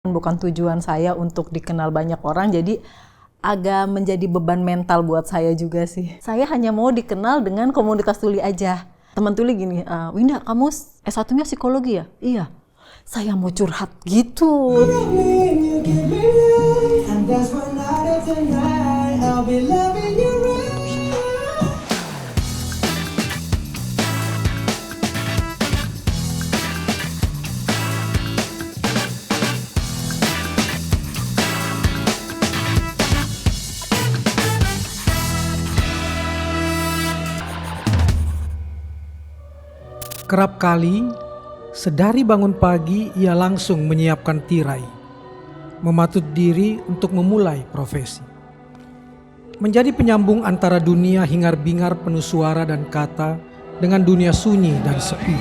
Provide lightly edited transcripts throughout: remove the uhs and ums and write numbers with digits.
Bukan tujuan saya untuk dikenal banyak orang, jadi agak menjadi beban mental buat saya juga sih. Saya hanya mau dikenal dengan komunitas tuli aja. Teman tuli gini, Winda kamu S1-nya psikologi ya? Iya. Saya mau curhat gitu. Kerap kali, sedari bangun pagi ia langsung menyiapkan tirai, mematut diri untuk memulai profesi. Menjadi penyambung antara dunia hingar-bingar penuh suara dan kata dengan dunia sunyi dan sepi.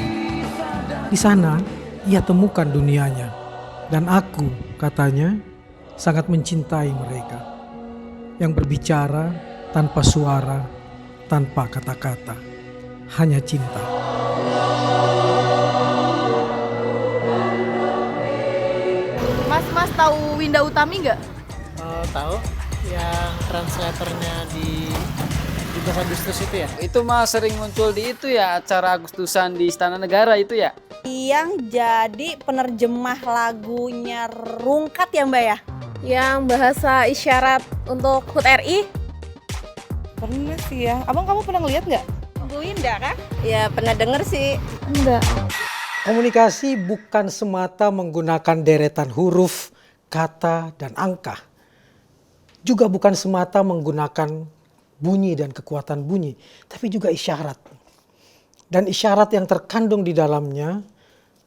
Di sana, ia temukan dunianya. Dan aku, katanya, sangat mencintai mereka. Yang berbicara tanpa suara, tanpa kata-kata. Hanya cinta. Mas tahu Winda Utami nggak? Tahu, yang translatornya di 17 Agustus itu ya? Itu mah sering muncul di itu ya, acara Agustusan di Istana Negara itu ya? Yang jadi penerjemah lagunya Rungkat ya Mbak ya? Yang bahasa isyarat untuk HUT RI? Pernah sih ya. Abang kamu pernah ngeliat nggak? Bu Winda kan? Ya pernah denger sih. Enggak. Komunikasi bukan semata menggunakan deretan huruf, kata, dan angka. Juga bukan semata menggunakan bunyi dan kekuatan bunyi, tapi juga isyarat. Dan isyarat yang terkandung di dalamnya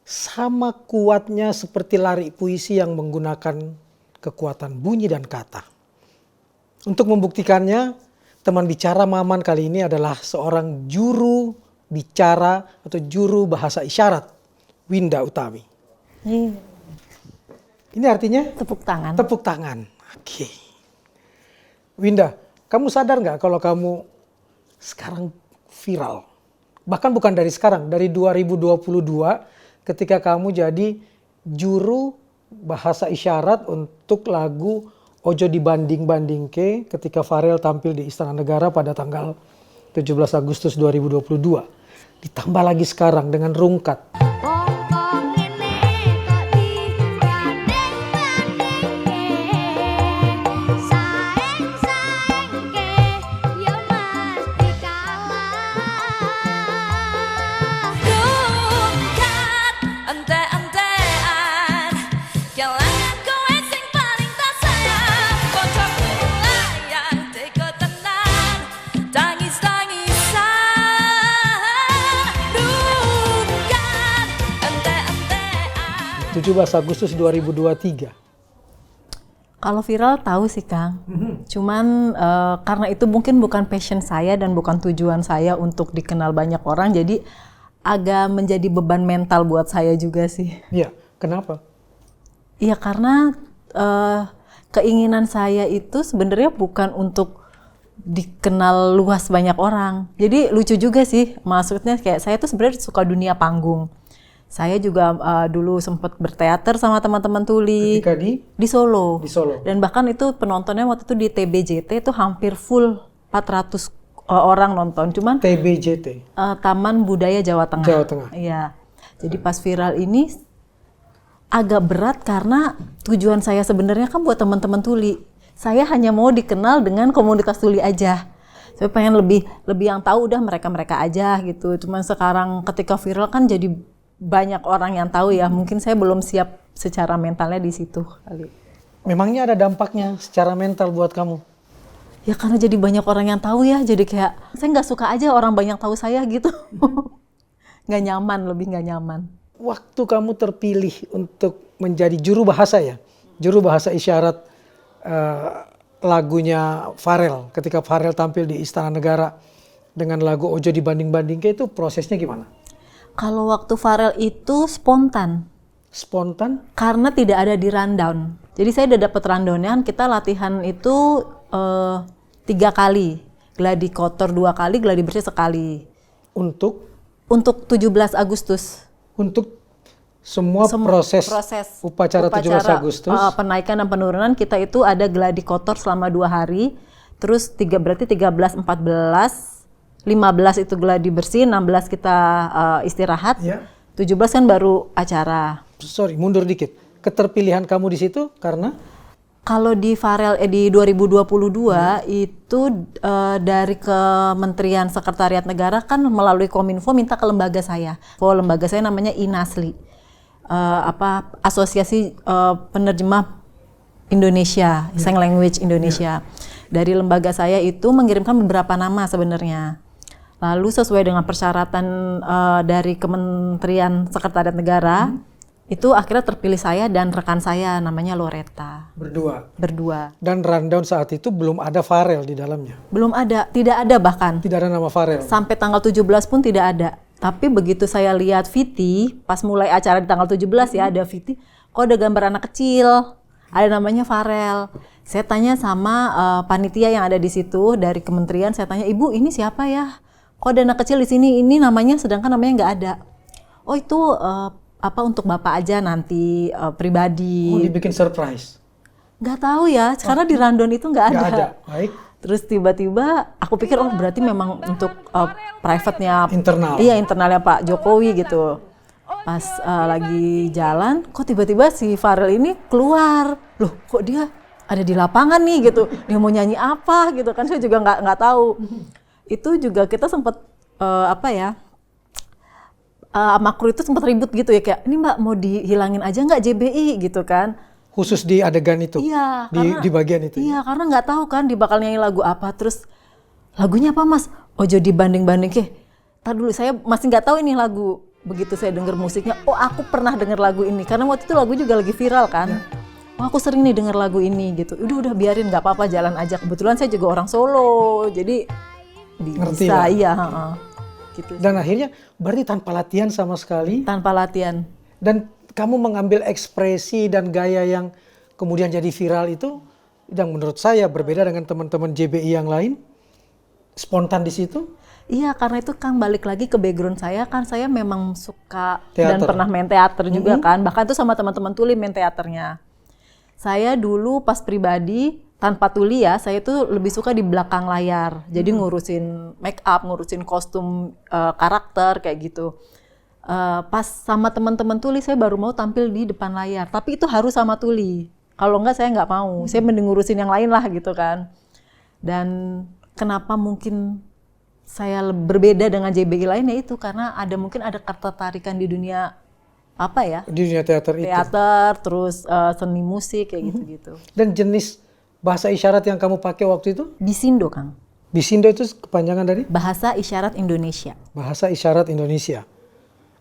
sama kuatnya seperti lari puisi yang menggunakan kekuatan bunyi dan kata. Untuk membuktikannya, teman bicara Maman kali ini adalah seorang juru bicara atau juru bahasa isyarat. Winda Utami. Ini artinya? Tepuk tangan. Tepuk tangan. Oke. Winda, kamu sadar nggak kalau kamu sekarang viral? Bahkan bukan dari sekarang, dari 2022 ketika kamu jadi juru bahasa isyarat untuk lagu Ojo Dibanding-bandingke ketika Farel tampil di Istana Negara pada tanggal 17 Agustus 2022. Ditambah lagi sekarang dengan Rungkat. Ente 17 Agustus 2023. Kalau viral tahu sih Kang, cuman karena itu mungkin bukan passion saya dan bukan tujuan saya untuk dikenal banyak orang, jadi agak menjadi beban mental buat saya juga sih. Iya, kenapa? Iya karena keinginan saya itu sebenarnya bukan untuk dikenal luas banyak orang. Jadi lucu juga sih, maksudnya kayak saya tuh sebenarnya suka dunia panggung. Saya juga dulu sempat berteater sama teman-teman tuli. Ketika di Solo. Di Solo. Dan bahkan itu penontonnya waktu itu di TBJT itu hampir full 400 orang nonton. Cuman TBJT. Taman Budaya Jawa Tengah. Jawa Tengah. Iya. Jadi pas viral ini agak berat karena tujuan saya sebenarnya kan buat teman-teman tuli. Saya hanya mau dikenal dengan komunitas tuli aja. Saya pengen lebih yang tahu udah mereka aja gitu. Cuman sekarang ketika viral kan jadi banyak orang yang tahu ya, mungkin saya belum siap secara mentalnya di situ kali. Memangnya ada dampaknya secara mental buat kamu? Ya karena jadi banyak orang yang tahu ya, jadi kayak saya nggak suka aja orang banyak tahu saya gitu. Nggak nyaman, lebih nggak nyaman. Waktu kamu terpilih untuk menjadi juru bahasa ya, juru bahasa isyarat lagunya Farel, ketika Farel tampil di Istana Negara dengan lagu Ojo Dibanding-bandingke, itu prosesnya gimana? Kalau waktu Farel itu spontan. Spontan? Karena tidak ada di rundown. Jadi saya udah dapet rundownnya, kita latihan itu 3 kali. Gladi kotor 2 kali, gladi bersih sekali. Untuk? Untuk 17 Agustus. Untuk Semua proses upacara 17 Agustus. Penaikan dan penurunan kita itu ada gladi kotor selama 2 hari. Terus berarti 13, 14, 15 itu gladi bersih, 16 kita istirahat. Ya. 17 kan baru acara. Sorry, mundur dikit. Keterpilihan kamu di situ karena Kalau di Farel di 2022 itu dari Kementerian Sekretariat Negara kan melalui Kominfo minta ke lembaga saya. Lembaga saya namanya INASLI. Asosiasi Penerjemah Indonesia, Sign Language Indonesia. Dari lembaga saya itu mengirimkan beberapa nama sebenarnya. Lalu sesuai dengan persyaratan dari Kementerian Sekretariat Negara, itu akhirnya terpilih saya dan rekan saya namanya Loretta. Berdua. Dan rundown saat itu belum ada Farel di dalamnya. Belum ada, tidak ada bahkan. Tidak ada nama Farel. Sampai tanggal 17 pun tidak ada. Tapi begitu saya lihat Viti, pas mulai acara di tanggal 17 ya ada Viti, kok ada gambar anak kecil, ada namanya Farel. Saya tanya sama panitia yang ada di situ dari kementerian, saya tanya, "Ibu, ini siapa ya? Kok ada anak kecil di sini? Ini namanya, sedangkan namanya nggak ada." "Oh, itu untuk Bapak aja nanti pribadi." Oh, dibikin surprise. Nggak tahu ya, karena di rundown itu nggak ada. Nggak ada. Baik. Terus tiba-tiba aku pikir berarti memang untuk private-nya internal. Iya, internalnya Pak Jokowi gitu. Pas lagi jalan, kok tiba-tiba si Farel ini keluar. Loh, kok dia ada di lapangan nih gitu. Dia mau nyanyi apa gitu kan, saya juga nggak tahu. Itu juga kita sempat sama kru itu sempat ribut gitu ya, kayak ini Mbak mau dihilangin aja nggak JBI gitu kan. Khusus di adegan itu? Iya. Di bagian itu? Iya, karena nggak tahu kan dia bakal nyanyi lagu apa. Terus lagunya apa Mas? Ojo dibanding-banding ke. Tar dulu, saya masih nggak tahu ini lagu. Begitu saya denger musiknya, oh aku pernah denger lagu ini. Karena waktu itu lagu juga lagi viral kan. Ya. Oh aku sering nih denger lagu ini gitu. Udah biarin, nggak apa-apa, jalan aja. Kebetulan saya juga orang Solo, jadi ngerti bisa, lah. Iya. Gitu. Dan akhirnya berarti tanpa latihan sama sekali. Tanpa latihan. Dan kamu mengambil ekspresi dan gaya yang kemudian jadi viral itu, yang menurut saya berbeda dengan teman-teman JBI yang lain, spontan di situ. Iya, karena itu Kang balik lagi ke background saya kan, saya memang suka teater. Dan pernah main teater juga kan, bahkan itu sama teman-teman tuli main teaternya. Saya dulu pas pribadi tanpa tuli ya, saya tuh lebih suka di belakang layar, jadi ngurusin make up, ngurusin kostum karakter kayak gitu. Pas sama teman-teman tuli saya baru mau tampil di depan layar, tapi itu harus sama tuli. Kalau enggak saya nggak mau, saya mending ngurusin yang lain lah gitu kan. Dan kenapa mungkin saya berbeda dengan JBI lainnya itu karena mungkin ada ketertarikan di dunia di dunia teater itu. Teater, terus seni musik kayak gitu-gitu. Dan jenis bahasa isyarat yang kamu pakai waktu itu? Bisindo, Kang. Bisindo itu kepanjangan dari? Bahasa Isyarat Indonesia. Bahasa Isyarat Indonesia.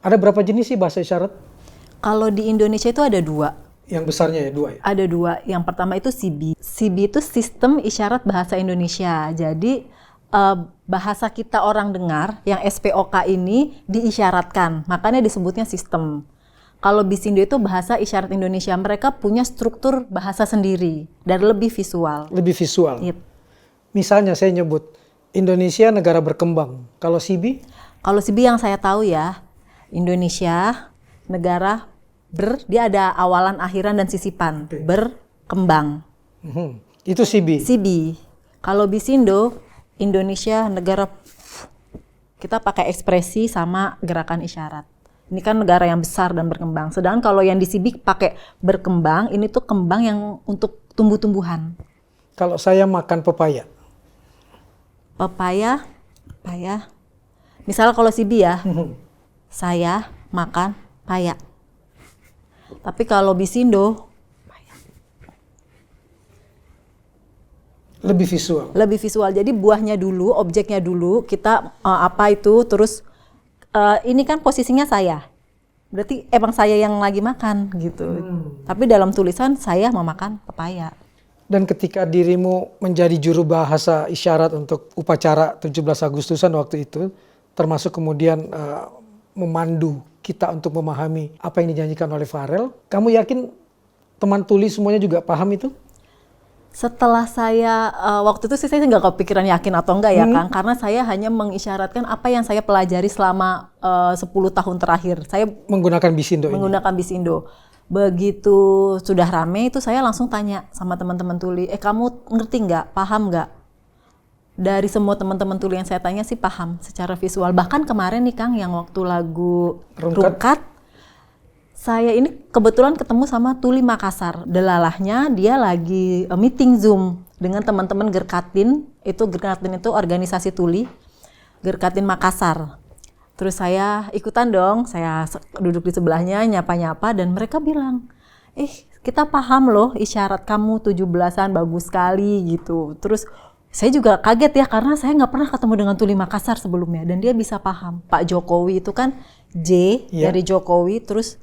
Ada berapa jenis sih bahasa isyarat? Kalau di Indonesia itu ada 2. Yang besarnya ya 2 ya? Ada 2. Yang pertama itu SIBI. SIBI itu Sistem Isyarat Bahasa Indonesia. Jadi bahasa kita orang dengar yang SPOK ini diisyaratkan. Makanya disebutnya sistem. Kalau Bisindo itu Bahasa Isyarat Indonesia. Mereka punya struktur bahasa sendiri dan lebih visual. Lebih visual? Yep. Misalnya saya nyebut Indonesia negara berkembang. Kalau SIBI? Kalau SIBI yang saya tahu ya, Indonesia negara dia ada awalan, akhiran, dan sisipan. Okay. Berkembang. Itu SIBI? SIBI. Kalau Bisindo, Indonesia negara, kita pakai ekspresi sama gerakan isyarat. Ini kan negara yang besar dan berkembang. Sedangkan kalau yang di SIBI pakai berkembang, ini tuh kembang yang untuk tumbuh-tumbuhan. Kalau saya makan pepaya? Pepaya. Misalnya kalau SIBI ya, saya makan paya. Tapi kalau Bisindo, lebih visual. Lebih visual. Jadi buahnya dulu, objeknya dulu, kita apa itu, terus ini kan posisinya saya. Berarti emang saya yang lagi makan gitu. Tapi dalam tulisan saya memakan pepaya. Dan ketika dirimu menjadi juru bahasa isyarat untuk upacara 17 Agustusan waktu itu, termasuk kemudian memandu kita untuk memahami apa yang dinyanyikan oleh Farel, kamu yakin teman tuli semuanya juga paham itu? Setelah saya waktu itu sih saya nggak kepikiran yakin atau enggak ya Kang, karena saya hanya mengisyaratkan apa yang saya pelajari selama 10 tahun terakhir. Saya Menggunakan Bisindo ini. menggunakan Bisindo. Begitu sudah rame itu saya langsung tanya sama teman-teman tuli, kamu ngerti nggak, paham nggak? Dari semua teman-teman tuli yang saya tanya sih paham secara visual. Bahkan kemarin nih Kang yang waktu lagu Rungkat, saya ini kebetulan ketemu sama tuli Makassar. Delalahnya dia lagi meeting Zoom dengan teman-teman Gerkatin. Gerkatin itu organisasi tuli. Gerkatin Makassar. Terus saya ikutan dong, saya duduk di sebelahnya nyapa-nyapa dan mereka bilang, kita paham loh isyarat kamu 17-an bagus sekali gitu. Terus saya juga kaget ya karena saya nggak pernah ketemu dengan tuli Makassar sebelumnya dan dia bisa paham. Pak Jokowi itu kan J dari Jokowi terus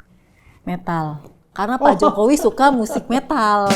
metal. Karena Pak Jokowi suka musik metal.